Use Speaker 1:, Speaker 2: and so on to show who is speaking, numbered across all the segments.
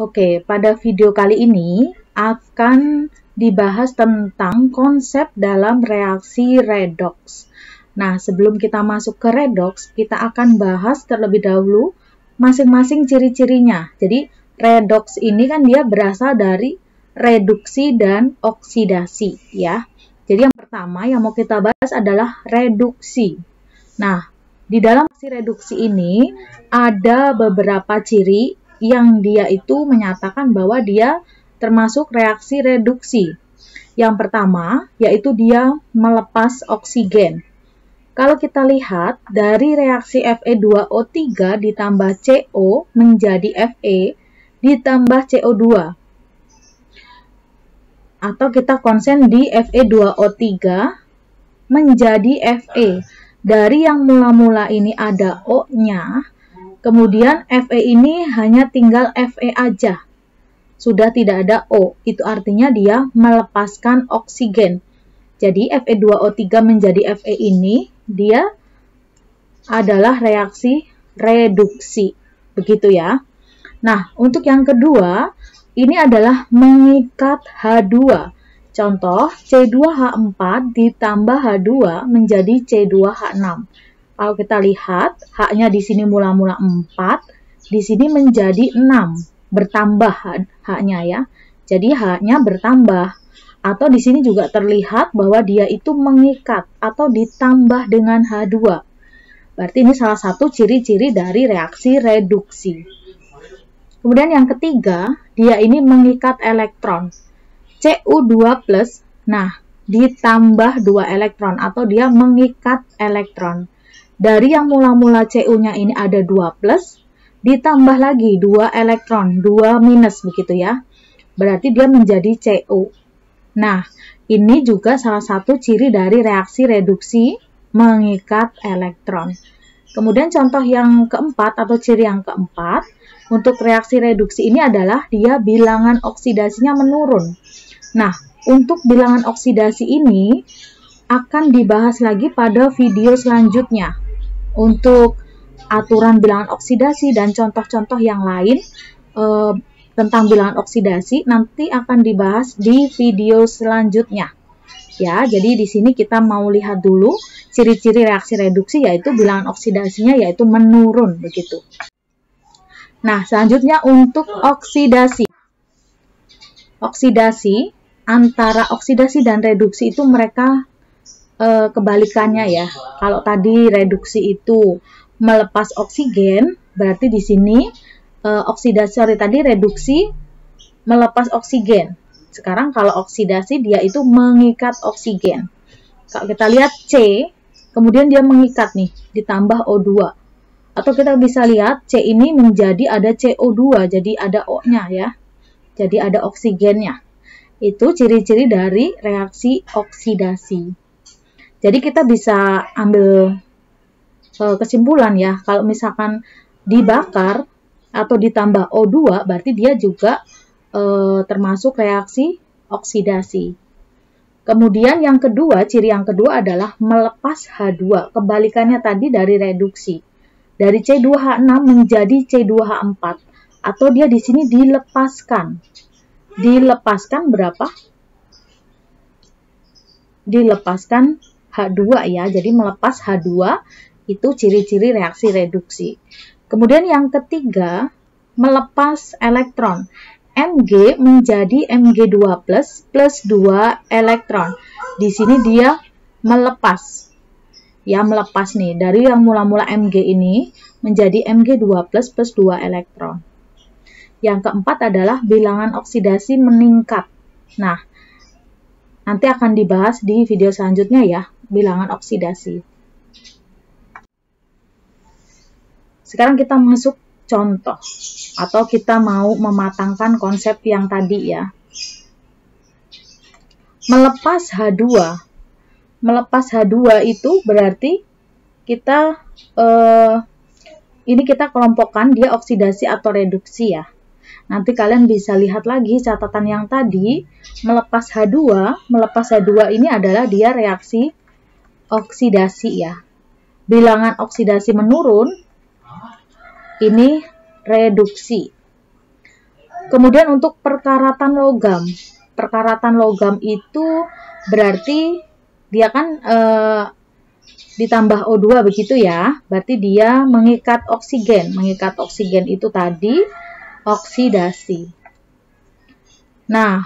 Speaker 1: Oke, pada video kali ini akan dibahas tentang konsep dalam reaksi redoks. Nah, sebelum kita masuk ke redoks, kita akan bahas terlebih dahulu masing-masing ciri-cirinya. Jadi, redoks ini kan dia berasal dari reduksi dan oksidasi, ya. Jadi, yang pertama yang mau kita bahas adalah reduksi. Nah, di dalam reduksi ini ada beberapa ciri yang dia itu menyatakan bahwa dia termasuk reaksi reduksi. Yang pertama, yaitu dia melepas oksigen. Kalau kita lihat dari reaksi Fe2O3 ditambah CO menjadi Fe ditambah CO2. Atau kita konsen di Fe2O3 menjadi Fe. Dari yang mula-mula ini ada O-nya, kemudian Fe ini hanya tinggal Fe aja. Sudah tidak ada O. Itu artinya dia melepaskan oksigen. Jadi Fe2O3 menjadi Fe ini, dia adalah reaksi reduksi. Begitu ya. Nah, untuk yang kedua, ini adalah mengikat H2. Contoh, C2H4 ditambah H2 menjadi C2H6. Kalau kita lihat, H-nya di sini mula-mula 4, di sini menjadi 6. Bertambah H-nya ya. Jadi H-nya bertambah. Atau di sini juga terlihat bahwa dia itu mengikat atau ditambah dengan H2. Berarti ini salah satu ciri-ciri dari reaksi reduksi. Kemudian yang ketiga, dia ini mengikat elektron. Cu2+, nah, ditambah 2 elektron atau dia mengikat elektron. Dari yang mula-mula Cu-nya ini ada 2+, ditambah lagi 2 elektron, 2 minus begitu ya. Berarti dia menjadi Cu. Nah, ini juga salah satu ciri dari reaksi reduksi mengikat elektron. Kemudian contoh yang keempat atau ciri yang keempat, untuk reaksi reduksi ini adalah dia bilangan oksidasinya menurun. Nah, untuk bilangan oksidasi ini akan dibahas lagi pada video selanjutnya. Untuk aturan bilangan oksidasi dan contoh-contoh yang lain tentang bilangan oksidasi nanti akan dibahas di video selanjutnya. Ya, jadi di sini kita mau lihat dulu ciri-ciri reaksi reduksi yaitu bilangan oksidasinya yaitu menurun begitu. Nah, selanjutnya untuk oksidasi. Oksidasi antara oksidasi dan reduksi itu mereka kebalikannya ya. Kalau tadi reduksi itu melepas oksigen, berarti di sini reduksi melepas oksigen. Sekarang kalau oksidasi dia itu mengikat oksigen. Kalau kita lihat C, kemudian dia mengikat nih, ditambah O2. Atau kita bisa lihat C ini menjadi ada CO2, jadi ada O-nya ya. Jadi ada oksigennya. Itu ciri-ciri dari reaksi oksidasi. Jadi kita bisa ambil kesimpulan ya, kalau misalkan dibakar atau ditambah O2, berarti dia juga termasuk reaksi oksidasi. Kemudian yang kedua, ciri yang kedua adalah melepas H2. Kebalikannya tadi dari reduksi. Dari C2H6 menjadi C2H4. Atau dia di sini dilepaskan. Dilepaskan berapa? Dilepaskan H2 ya. Jadi melepas H2 itu ciri-ciri reaksi reduksi. Kemudian yang ketiga, melepas elektron. Mg menjadi Mg2+ plus 2 elektron. Di sini dia melepas. Ya, melepas nih. Dari yang mula-mula Mg ini menjadi Mg2+ plus 2 elektron. Yang keempat adalah bilangan oksidasi meningkat. Nah, nanti akan dibahas di video selanjutnya ya, bilangan oksidasi. Sekarang kita masuk contoh, atau kita mau mematangkan konsep yang tadi ya. Melepas H2. Melepas H2 itu berarti kita, ini kita kelompokkan dia oksidasi atau reduksi ya. Nanti kalian bisa lihat lagi catatan yang tadi, melepas H2 ini adalah dia reaksi oksidasi ya. Bilangan oksidasi menurun, ini reduksi. Kemudian untuk perkaratan logam. Perkaratan logam itu berarti dia kan ditambah O2 begitu ya. Berarti dia mengikat oksigen. Mengikat oksigen itu tadi oksidasi. Nah,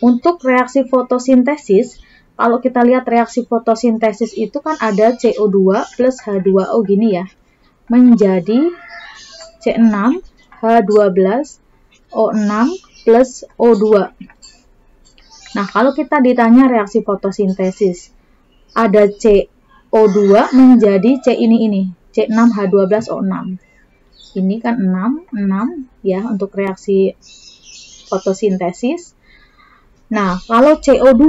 Speaker 1: untuk reaksi fotosintesis, kalau kita lihat reaksi fotosintesis itu kan ada CO2 plus H2O gini ya. Menjadi C6, H12, O6 plus O2. Nah, kalau kita ditanya reaksi fotosintesis, ada CO2 menjadi C ini, C6H12O6. Ini kan 6 ya untuk reaksi fotosintesis. Nah, kalau CO2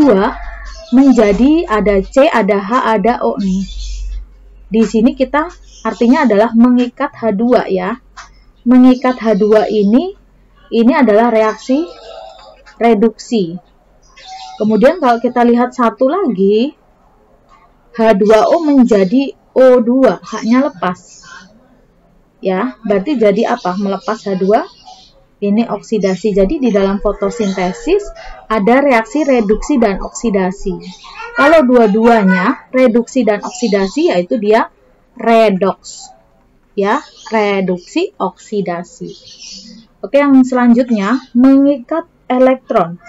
Speaker 1: menjadi ada C, ada H, ada O nih. Di sini kita artinya adalah mengikat H2 ya. Mengikat H2 ini adalah reaksi reduksi. Kemudian kalau kita lihat satu lagi, H2O menjadi O2, H-nya lepas. Ya, berarti jadi apa? Melepas H2, ini oksidasi. Jadi di dalam fotosintesis ada reaksi reduksi dan oksidasi. Kalau dua-duanya reduksi dan oksidasi, yaitu dia redoks. Ya, reduksi oksidasi. Oke, yang selanjutnya mengikat elektron.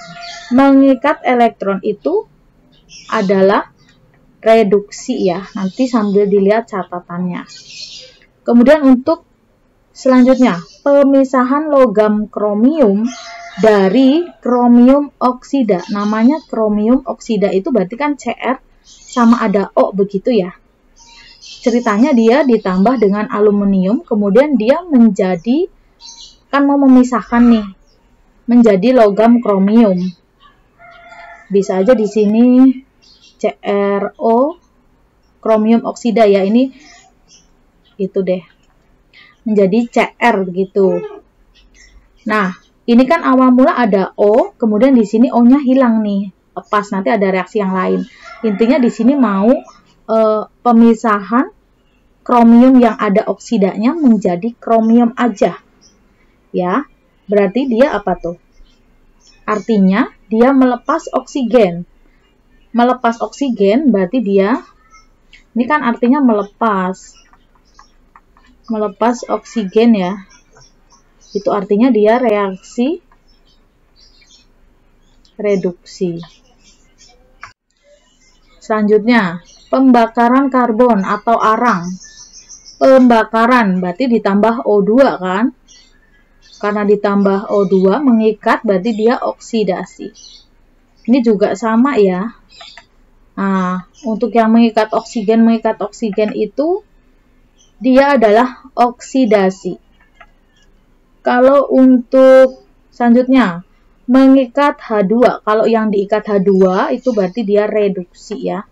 Speaker 1: Mengikat elektron itu adalah reduksi ya. Nanti sambil dilihat catatannya. Kemudian untuk selanjutnya, pemisahan logam kromium dari kromium oksida. Namanya kromium oksida itu berarti kan Cr sama ada O begitu ya. Ceritanya dia ditambah dengan aluminium, kemudian dia menjadi, kan mau memisahkan nih, menjadi logam kromium. Bisa aja di sini CrO kromium oksida ya, ini itu deh. Menjadi Cr gitu. Nah, ini kan awal mula ada O, kemudian di sini O-nya hilang nih. Lepas, nanti ada reaksi yang lain. Intinya di sini mau pemisahan kromium yang ada oksidanya menjadi kromium aja. Ya, berarti dia apa tuh? Artinya dia melepas oksigen. Melepas oksigen berarti dia, ini kan artinya melepas oksigen ya. Itu artinya dia reaksi reduksi. Selanjutnya, pembakaran karbon atau arang. Pembakaran berarti ditambah O2 kan? Karena ditambah O2 mengikat berarti dia oksidasi. Ini juga sama ya. Nah, untuk yang mengikat oksigen itu dia adalah oksidasi. Kalau untuk selanjutnya mengikat H2, kalau yang diikat H2 itu berarti dia reduksi ya.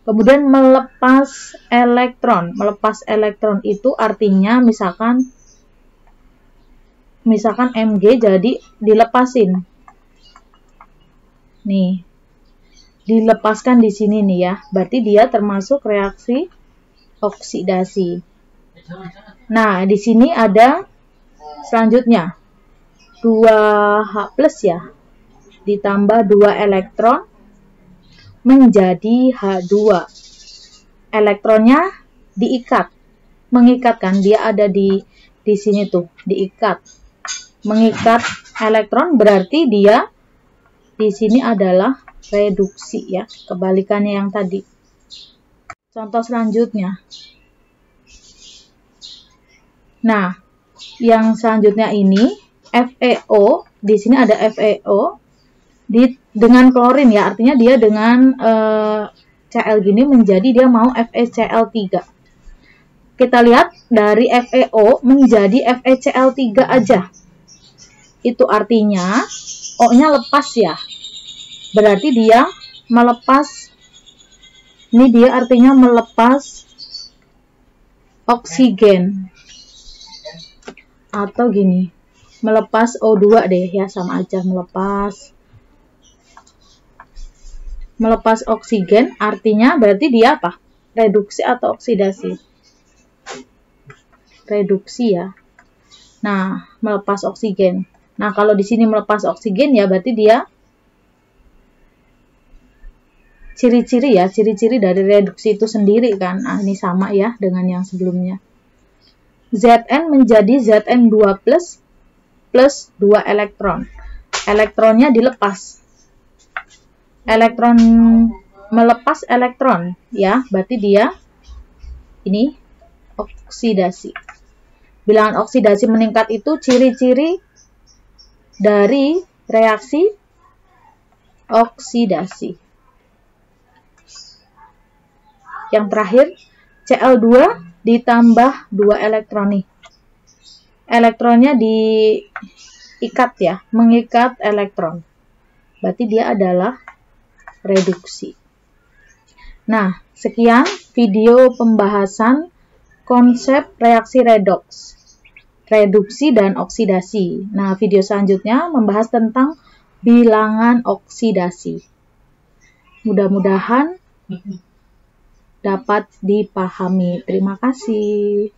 Speaker 1: Kemudian melepas elektron. Melepas elektron itu artinya misalkan Mg jadi dilepasin. Nih. Dilepaskan di sini nih ya. Berarti dia termasuk reaksi oksidasi. Nah, di sini ada selanjutnya 2H+ ya. Ditambah 2 elektron menjadi H2. Elektronnya diikat. Mengikat kan, dia ada di sini tuh, diikat. Mengikat elektron berarti dia di sini adalah reduksi ya, kebalikannya yang tadi. Contoh selanjutnya. Nah, yang selanjutnya ini FeO, di sini ada FeO dengan klorin ya, artinya dia dengan Cl gini menjadi dia mau FeCl3. Kita lihat dari FeO menjadi FeCl3 aja. Itu artinya O-nya lepas ya. Berarti dia melepas, ini dia artinya melepas oksigen. Atau gini, melepas O2 deh ya, sama aja melepas oksigen, artinya berarti dia apa? Reduksi atau oksidasi? Reduksi ya. Nah, melepas oksigen. Nah, kalau di sini melepas oksigen ya berarti dia ciri-ciri dari reduksi itu sendiri kan. Nah, ini sama ya dengan yang sebelumnya. Zn menjadi Zn2+ plus 2 elektron. Elektronnya dilepas. Elektron melepas elektron ya, berarti dia ini oksidasi. Bilangan oksidasi meningkat itu ciri-ciri dari reaksi oksidasi. Yang terakhir, Cl2 ditambah 2 elektron nih. Elektronnya diikat ya, mengikat elektron. Berarti dia adalah reduksi. Nah, sekian video pembahasan konsep reaksi redoks, reduksi dan oksidasi. Nah, video selanjutnya membahas tentang bilangan oksidasi. Mudah-mudahan dapat dipahami. Terima kasih.